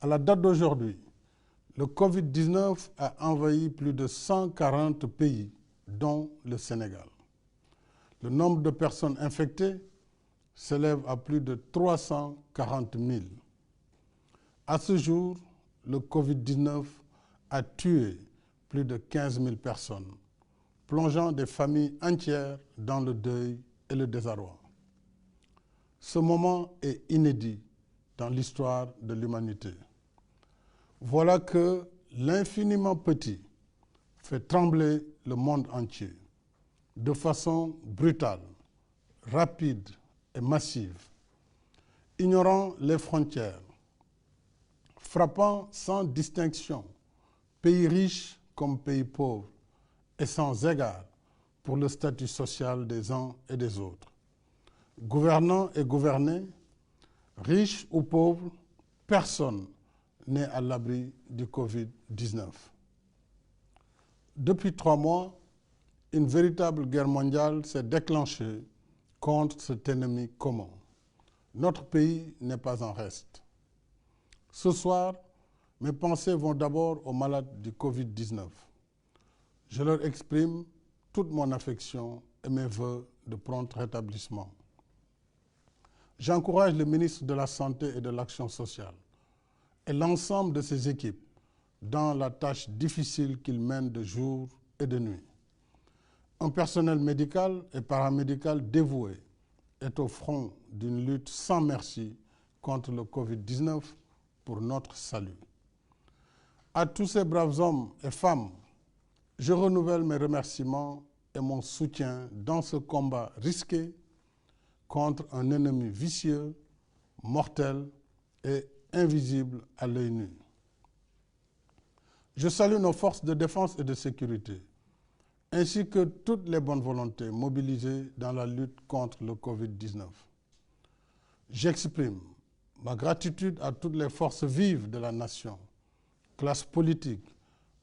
À la date d'aujourd'hui, le Covid-19 a envahi plus de 140 pays, dont le Sénégal. Le nombre de personnes infectées s'élève à plus de 340 000. À ce jour, le Covid-19 a tué plus de 15 000 personnes, plongeant des familles entières dans le deuil et le désarroi. Ce moment est inédit dans l'histoire de l'humanité. Voilà que l'infiniment petit fait trembler le monde entier de façon brutale, rapide et massive, ignorant les frontières, frappant sans distinction pays riches comme pays pauvres et sans égard pour le statut social des uns et des autres. Gouvernants et gouvernés, riches ou pauvres, personne n'est à l'abri du Covid-19. Depuis 3 mois, une véritable guerre mondiale s'est déclenchée contre cet ennemi commun. Notre pays n'est pas en reste. Ce soir, mes pensées vont d'abord aux malades du Covid-19. Je leur exprime toute mon affection et mes vœux de prompt rétablissement. J'encourage le ministre de la Santé et de l'Action sociale et l'ensemble de ses équipes dans la tâche difficile qu'ils mènent de jour et de nuit. Un personnel médical et paramédical dévoué est au front d'une lutte sans merci contre le Covid-19 pour notre salut. À tous ces braves hommes et femmes, je renouvelle mes remerciements et mon soutien dans ce combat risqué contre un ennemi vicieux, mortel et invisible à l'œil nu. Je salue nos forces de défense et de sécurité, ainsi que toutes les bonnes volontés mobilisées dans la lutte contre le Covid-19. J'exprime ma gratitude à toutes les forces vives de la nation, classe politique,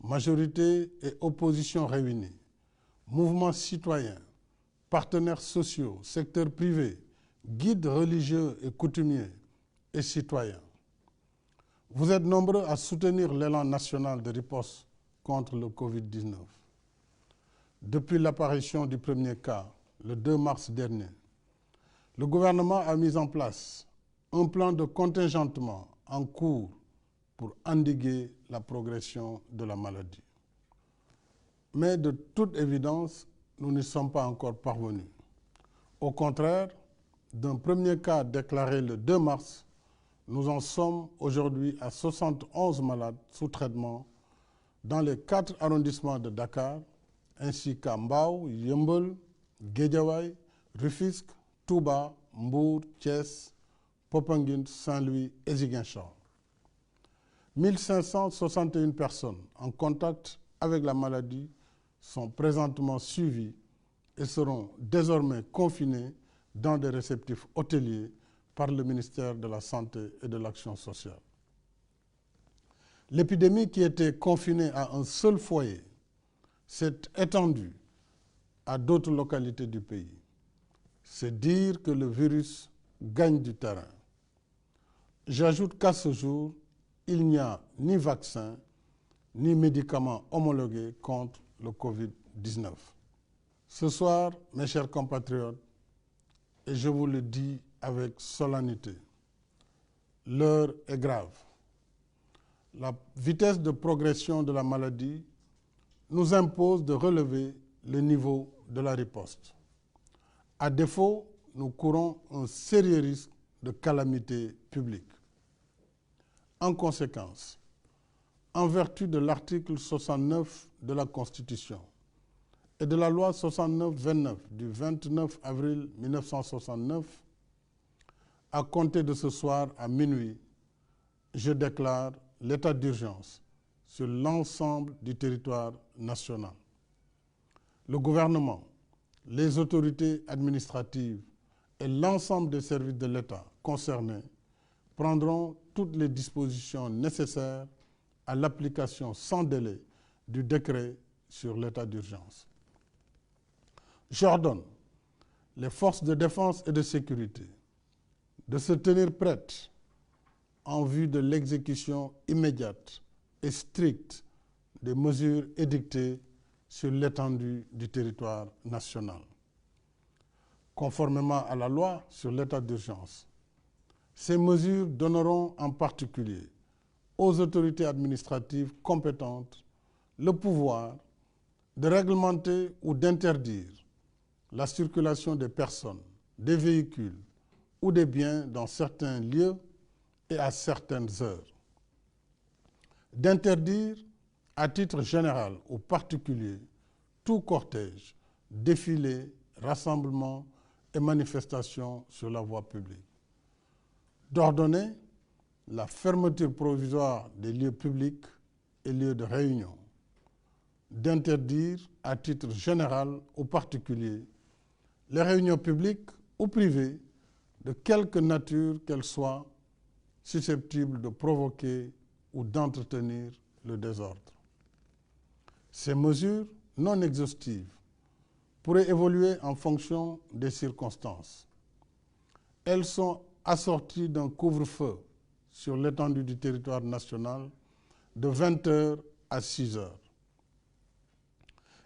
majorité et opposition réunies, mouvements citoyens, partenaires sociaux, secteur privé, guides religieux et coutumiers et citoyens. Vous êtes nombreux à soutenir l'élan national de riposte contre le Covid-19. Depuis l'apparition du premier cas, le 2 mars dernier, le gouvernement a mis en place un plan de contingentement en cours pour endiguer la progression de la maladie. Mais de toute évidence, nous n'y sommes pas encore parvenus. Au contraire, d'un premier cas déclaré le 2 mars, nous en sommes aujourd'hui à 71 malades sous traitement dans les 4 arrondissements de Dakar, ainsi qu'à Mbao, Yeumbeul, Guédiawaye, Rufisque, Touba, Mbour, Thiès, Popenguine, Saint-Louis et Ziguinchor. 1561 personnes en contact avec la maladie sont présentement suivies et seront désormais confinées dans des réceptifs hôteliers par le ministère de la Santé et de l'Action sociale. L'épidémie qui était confinée à un seul foyer s'est étendue à d'autres localités du pays. C'est dire que le virus gagne du terrain. J'ajoute qu'à ce jour, il n'y a ni vaccin, ni médicaments homologués contre le Covid-19. Ce soir, mes chers compatriotes, et je vous le dis avec solennité, l'heure est grave. La vitesse de progression de la maladie nous impose de relever le niveau de la riposte. À défaut, nous courons un sérieux risque de calamité publique. En conséquence, en vertu de l'article 69 de la Constitution et de la loi 69-29 du 29 avril 1969, à compter de ce soir à minuit, je déclare l'état d'urgence sur l'ensemble du territoire national. Le gouvernement, les autorités administratives et l'ensemble des services de l'État concernés prendront toutes les dispositions nécessaires à l'application sans délai du décret sur l'état d'urgence. J'ordonne les forces de défense et de sécurité de se tenir prêtes en vue de l'exécution immédiate et stricte des mesures édictées sur l'étendue du territoire national. Conformément à la loi sur l'état d'urgence, ces mesures donneront en particulier aux autorités administratives compétentes le pouvoir de réglementer ou d'interdire la circulation des personnes, des véhicules ou des biens dans certains lieux et à certaines heures. D'interdire à titre général aux particuliers tout cortège, défilé, rassemblement et manifestation sur la voie publique. D'ordonner la fermeture provisoire des lieux publics et lieux de réunion. D'interdire à titre général aux particuliers les réunions publiques ou privées de quelque nature qu'elles soient susceptibles de provoquer ou d'entretenir le désordre. Ces mesures non exhaustives pourraient évoluer en fonction des circonstances. Elles sont assorties d'un couvre-feu sur l'étendue du territoire national de 20 heures à 6 heures.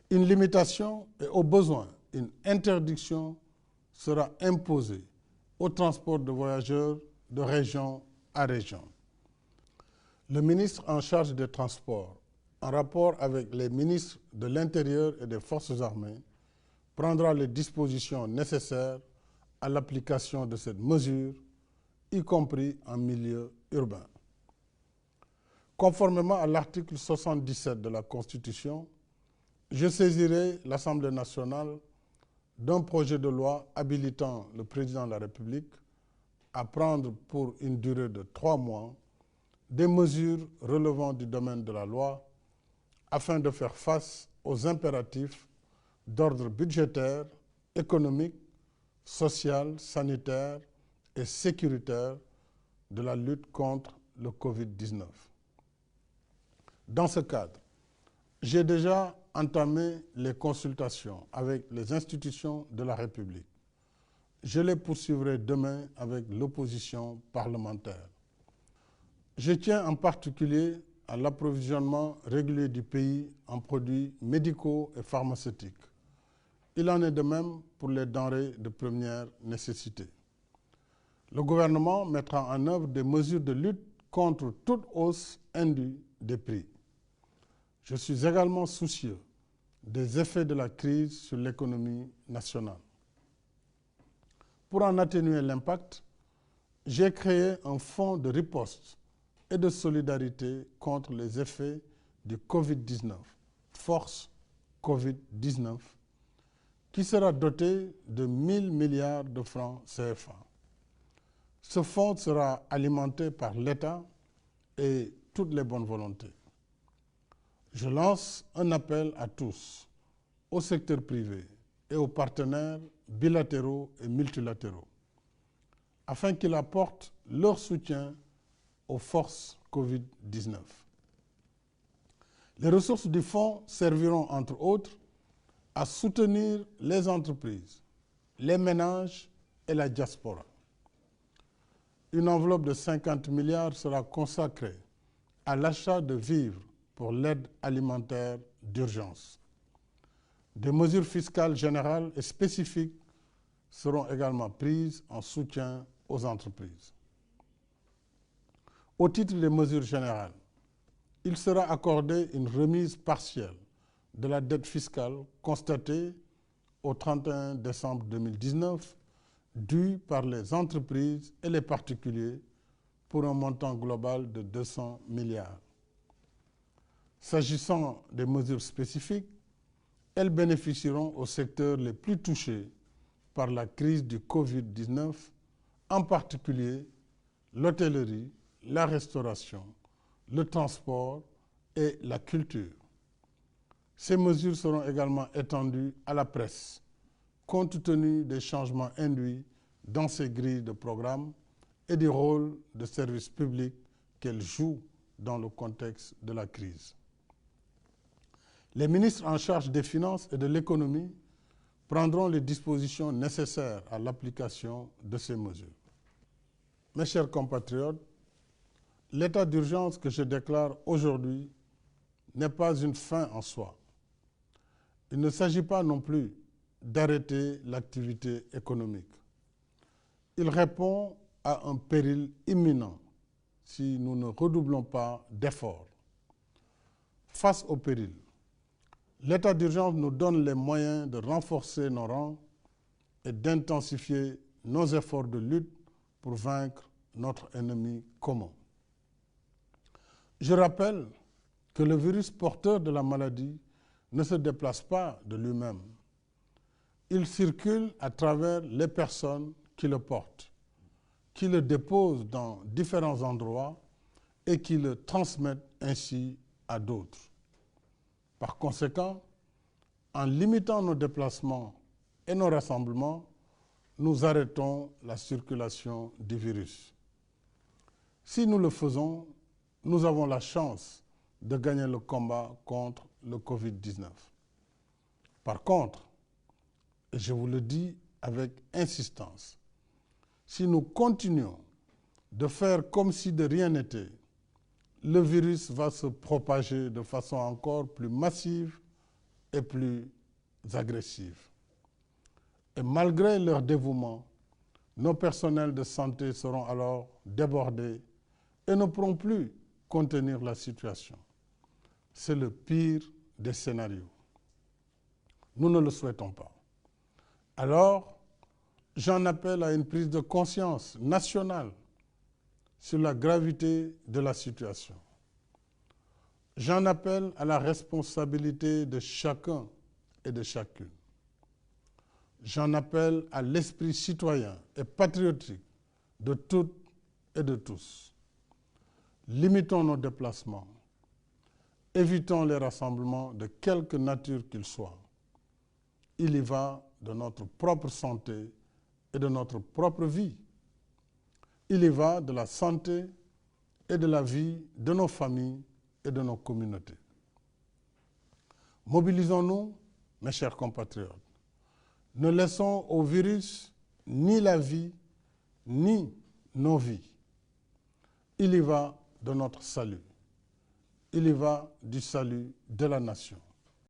Une limitation et au besoin une interdiction sera imposée au transport de voyageurs de région à région. Le ministre en charge des Transports, en rapport avec les ministres de l'Intérieur et des Forces armées, prendra les dispositions nécessaires à l'application de cette mesure, y compris en milieu urbain. Conformément à l'article 77 de la Constitution, je saisirai l'Assemblée nationale d'un projet de loi habilitant le président de la République à prendre pour une durée de 3 mois des mesures relevant du domaine de la loi afin de faire face aux impératifs d'ordre budgétaire, économique, social, sanitaire et sécuritaire de la lutte contre le Covid-19. Dans ce cadre, j'ai déjà entamé les consultations avec les institutions de la République. Je les poursuivrai demain avec l'opposition parlementaire. Je tiens en particulier à l'approvisionnement régulier du pays en produits médicaux et pharmaceutiques. Il en est de même pour les denrées de première nécessité. Le gouvernement mettra en œuvre des mesures de lutte contre toute hausse indue des prix. Je suis également soucieux des effets de la crise sur l'économie nationale. Pour en atténuer l'impact, j'ai créé un fonds de riposte et de solidarité contre les effets du Covid-19, Force Covid-19, qui sera doté de 1 000 milliards de francs CFA. Ce fonds sera alimenté par l'État et toutes les bonnes volontés. Je lance un appel à tous, au secteur privé et aux partenaires bilatéraux et multilatéraux, afin qu'ils apportent leur soutien aux forces Covid-19. Les ressources du fonds serviront, entre autres, à soutenir les entreprises, les ménages et la diaspora. Une enveloppe de 50 milliards sera consacrée à l'achat de vivres pour l'aide alimentaire d'urgence. Des mesures fiscales générales et spécifiques seront également prises en soutien aux entreprises. Au titre des mesures générales, il sera accordé une remise partielle de la dette fiscale constatée au 31 décembre 2019 due par les entreprises et les particuliers pour un montant global de 200 milliards. S'agissant des mesures spécifiques, elles bénéficieront aux secteurs les plus touchés par la crise du Covid-19, en particulier l'hôtellerie, la restauration, le transport et la culture. Ces mesures seront également étendues à la presse, compte tenu des changements induits dans ces grilles de programme et du rôle de service public qu'elles jouent dans le contexte de la crise. Les ministres en charge des Finances et de l'Économie prendront les dispositions nécessaires à l'application de ces mesures. Mes chers compatriotes, l'état d'urgence que je déclare aujourd'hui n'est pas une fin en soi. Il ne s'agit pas non plus d'arrêter l'activité économique. Il répond à un péril imminent si nous ne redoublons pas d'efforts. Face au péril, l'état d'urgence nous donne les moyens de renforcer nos rangs et d'intensifier nos efforts de lutte pour vaincre notre ennemi commun. Je rappelle que le virus porteur de la maladie ne se déplace pas de lui-même. Il circule à travers les personnes qui le portent, qui le déposent dans différents endroits et qui le transmettent ainsi à d'autres. Par conséquent, en limitant nos déplacements et nos rassemblements, nous arrêtons la circulation du virus. Si nous le faisons, nous avons la chance de gagner le combat contre le Covid-19. Par contre, et je vous le dis avec insistance, si nous continuons de faire comme si de rien n'était, le virus va se propager de façon encore plus massive et plus agressive. Et malgré leur dévouement, nos personnels de santé seront alors débordés et ne pourront plus contenir la situation. C'est le pire des scénarios. Nous ne le souhaitons pas. Alors, j'en appelle à une prise de conscience nationale sur la gravité de la situation. J'en appelle à la responsabilité de chacun et de chacune. J'en appelle à l'esprit citoyen et patriotique de toutes et de tous. Limitons nos déplacements. Évitons les rassemblements de quelque nature qu'ils soient. Il y va de notre propre santé et de notre propre vie. Il y va de la santé et de la vie de nos familles et de nos communautés. Mobilisons-nous, mes chers compatriotes. Ne laissons au virus ni la vie, ni nos vies. Il y va de notre salut. Il y va du salut de la nation.